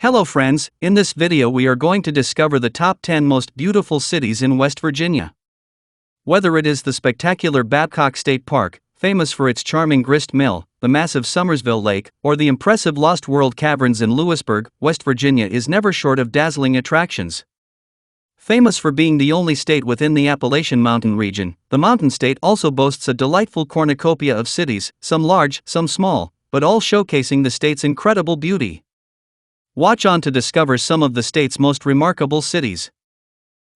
Hello friends, in this video we are going to discover the top 10 most beautiful cities in West Virginia. Whether it is the spectacular Babcock State Park, famous for its charming grist mill, the massive Summersville Lake, or the impressive Lost World Caverns in Lewisburg, West Virginia is never short of dazzling attractions. Famous for being the only state within the Appalachian Mountain region, the Mountain State also boasts a delightful cornucopia of cities, some large, some small, but all showcasing the state's incredible beauty. Watch on to discover some of the state's most remarkable cities.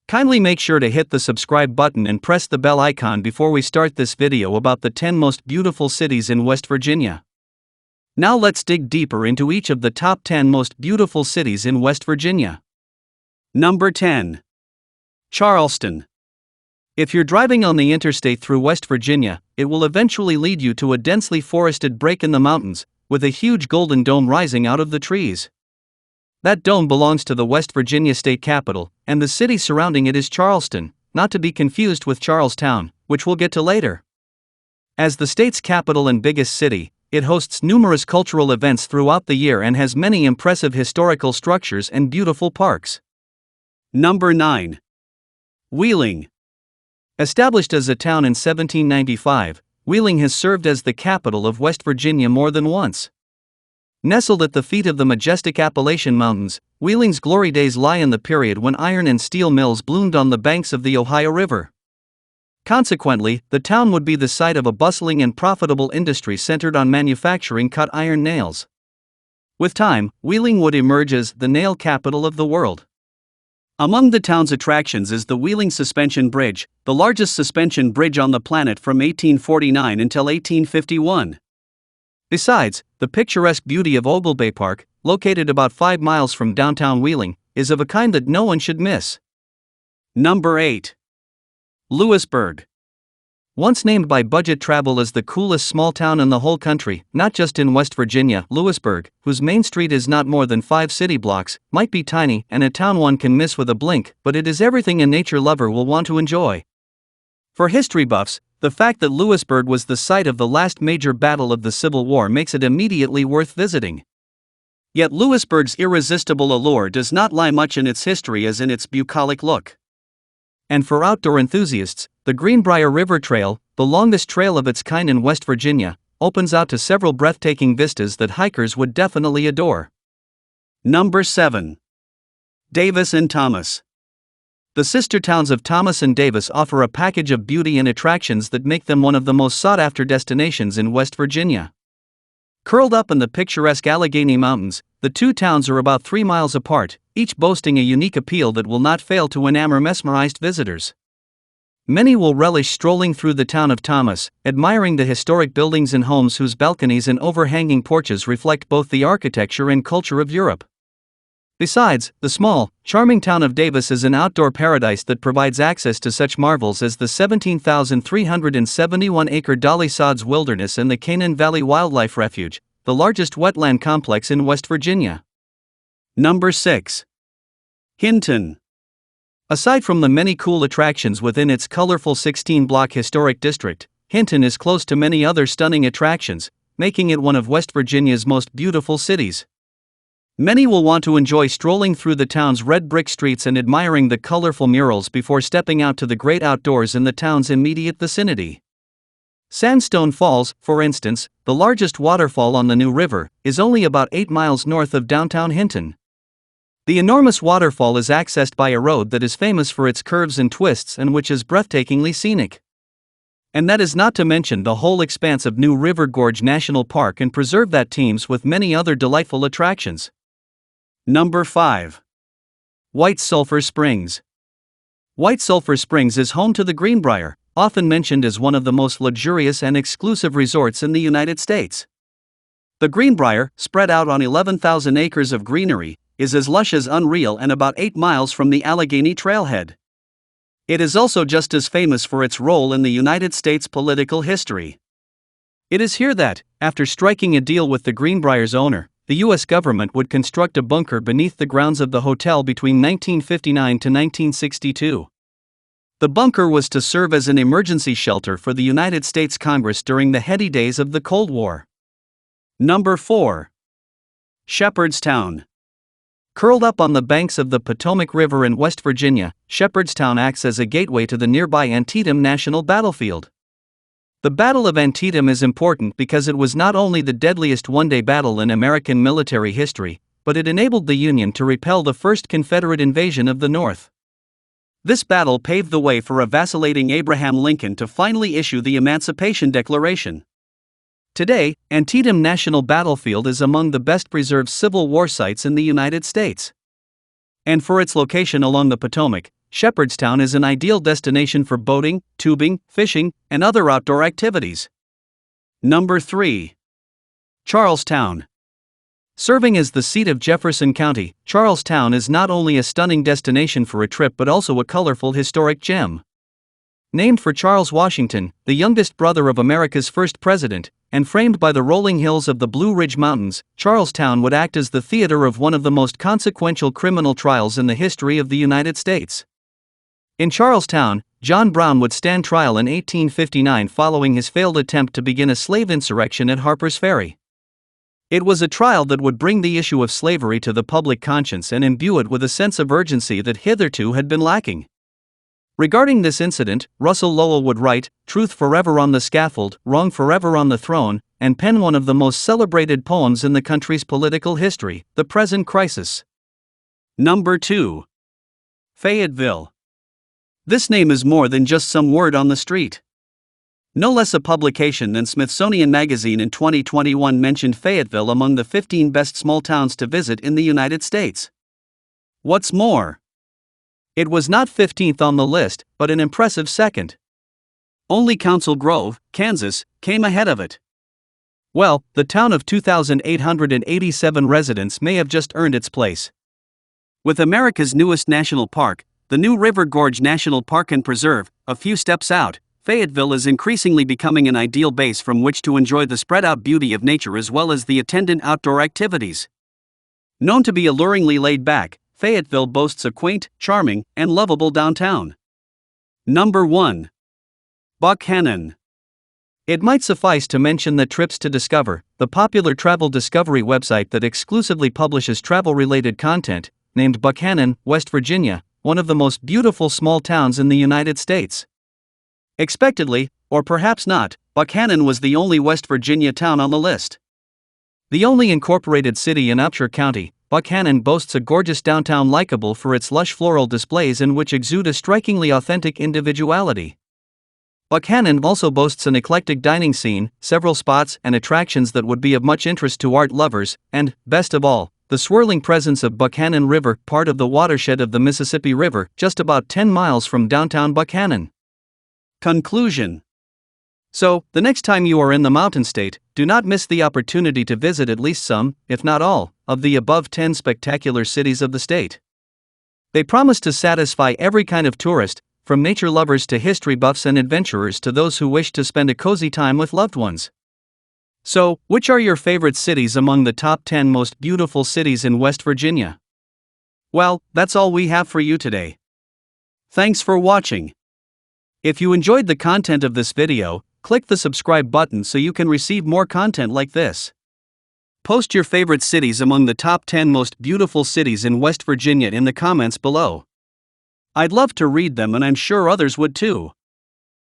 Kindly make sure to hit the subscribe button and press the bell icon before we start this video about the 10 most beautiful cities in West Virginia. Now let's dig deeper into each of the top 10 most beautiful cities in West Virginia. Number 10. Charleston. If you're driving on the interstate through West Virginia, it will eventually lead you to a densely forested break in the mountains, with a huge golden dome rising out of the trees. That dome belongs to the West Virginia state capital, and the city surrounding it is Charleston, not to be confused with Charlestown, which we'll get to later. As the state's capital and biggest city, it hosts numerous cultural events throughout the year and has many impressive historical structures and beautiful parks. Number 9. Wheeling. Established as a town in 1795, Wheeling has served as the capital of West Virginia more than once. Nestled at the feet of the majestic Appalachian Mountains, Wheeling's glory days lie in the period when iron and steel mills bloomed on the banks of the Ohio River. Consequently, the town would be the site of a bustling and profitable industry centered on manufacturing cut iron nails. With time, Wheeling would emerge as the nail capital of the world. Among the town's attractions is the Wheeling Suspension Bridge, the largest suspension bridge on the planet from 1849 until 1851. Besides, the picturesque beauty of Bay Park, located about 5 miles from downtown Wheeling, is of a kind that no one should miss. Number 8. Lewisburg. Once named by Budget Travel as the coolest small town in the whole country, not just in West Virginia, Lewisburg, whose main street is not more than 5 city blocks, might be tiny and a town one can miss with a blink, but it is everything a nature lover will want to enjoy. For history buffs, the fact that Lewisburg was the site of the last major battle of the Civil War makes it immediately worth visiting. Yet Lewisburg's irresistible allure does not lie much in its history as in its bucolic look. And for outdoor enthusiasts, the Greenbrier River Trail, the longest trail of its kind in West Virginia, opens out to several breathtaking vistas that hikers would definitely adore. Number 7. Davis and Thomas. The sister towns of Thomas and Davis offer a package of beauty and attractions that make them one of the most sought-after destinations in West Virginia. Curled up in the picturesque Allegheny Mountains, the two towns are about 3 miles apart, each boasting a unique appeal that will not fail to enamor mesmerized visitors. Many will relish strolling through the town of Thomas, admiring the historic buildings and homes whose balconies and overhanging porches reflect both the architecture and culture of Europe. Besides, the small, charming town of Davis is an outdoor paradise that provides access to such marvels as the 17,371-acre Dolly Sods Wilderness and the Canaan Valley Wildlife Refuge, the largest wetland complex in West Virginia. Number 6. Hinton. Aside from the many cool attractions within its colorful 16-block historic district, Hinton is close to many other stunning attractions, making it one of West Virginia's most beautiful cities. Many will want to enjoy strolling through the town's red brick streets and admiring the colorful murals before stepping out to the great outdoors in the town's immediate vicinity. Sandstone Falls, for instance, the largest waterfall on the New River, is only about 8 miles north of downtown Hinton. The enormous waterfall is accessed by a road that is famous for its curves and twists and which is breathtakingly scenic. And that is not to mention the whole expanse of New River Gorge National Park and Preserve that teems with many other delightful attractions. Number 5. White Sulphur Springs. White Sulphur Springs is home to the Greenbrier, often mentioned as one of the most luxurious and exclusive resorts in the United States. The Greenbrier, spread out on 11,000 acres of greenery, is as lush as unreal and about 8 miles from the Allegheny Trailhead. It is also just as famous for its role in the United States political history. It is here that, after striking a deal with the Greenbrier's owner, the U.S. government would construct a bunker beneath the grounds of the hotel between 1959 to 1962. The bunker was to serve as an emergency shelter for the United States Congress during the heady days of the Cold War. Number 4. Shepherdstown. Curled up on the banks of the Potomac River in West Virginia, Shepherdstown acts as a gateway to the nearby Antietam National Battlefield. The Battle of Antietam is important because it was not only the deadliest one-day battle in American military history, but it enabled the Union to repel the first Confederate invasion of the North. This battle paved the way for a vacillating Abraham Lincoln to finally issue the Emancipation Declaration. Today, Antietam National Battlefield is among the best-preserved Civil War sites in the United States. And for its location along the Potomac, Shepherdstown is an ideal destination for boating, tubing, fishing, and other outdoor activities. Number 3. Charlestown. Serving as the seat of Jefferson County, Charlestown is not only a stunning destination for a trip but also a colorful historic gem. Named for Charles Washington, the youngest brother of America's first president, and framed by the rolling hills of the Blue Ridge Mountains, Charlestown would act as the theater of one of the most consequential criminal trials in the history of the United States. In Charlestown, John Brown would stand trial in 1859 following his failed attempt to begin a slave insurrection at Harper's Ferry. It was a trial that would bring the issue of slavery to the public conscience and imbue it with a sense of urgency that hitherto had been lacking. Regarding this incident, Russell Lowell would write, "Truth forever on the scaffold, wrong forever on the throne," and pen one of the most celebrated poems in the country's political history, The Present Crisis. Number 2. Fayetteville. This name is more than just some word on the street. No less a publication than Smithsonian Magazine in 2021 mentioned Fayetteville among the 15 best small towns to visit in the United States. What's more, it was not 15th on the list, but an impressive second. Only Council Grove, Kansas, came ahead of it. Well, the town of 2,887 residents may have just earned its place. With America's newest national park, the new River Gorge National Park and Preserve, a few steps out, Fayetteville is increasingly becoming an ideal base from which to enjoy the spread-out beauty of nature as well as the attendant outdoor activities. Known to be alluringly laid back, Fayetteville boasts a quaint, charming, and lovable downtown. Number 1. Buckhannon. It might suffice to mention that Trips to Discover, the popular travel discovery website that exclusively publishes travel-related content, named Buckhannon, West Virginia, one of the most beautiful small towns in the United States. Expectedly, or perhaps not, Buckhannon was the only West Virginia town on the list. The only incorporated city in Upshur County, Buckhannon boasts a gorgeous downtown likable for its lush floral displays and which exude a strikingly authentic individuality. Buckhannon also boasts an eclectic dining scene, several spots and attractions that would be of much interest to art lovers, and, best of all, the swirling presence of Buckhannon River, part of the watershed of the Mississippi River, just about 10 miles from downtown Buckhannon. Conclusion. So, the next time you are in the Mountain State, do not miss the opportunity to visit at least some, if not all, of the above 10 spectacular cities of the state. They promise to satisfy every kind of tourist, from nature lovers to history buffs and adventurers to those who wish to spend a cozy time with loved ones. So, which are your favorite cities among the top 10 most beautiful cities in West Virginia? Well, that's all we have for you today. Thanks for watching. If you enjoyed the content of this video, click the subscribe button so you can receive more content like this. Post your favorite cities among the top 10 most beautiful cities in West Virginia in the comments below. I'd love to read them and I'm sure others would too.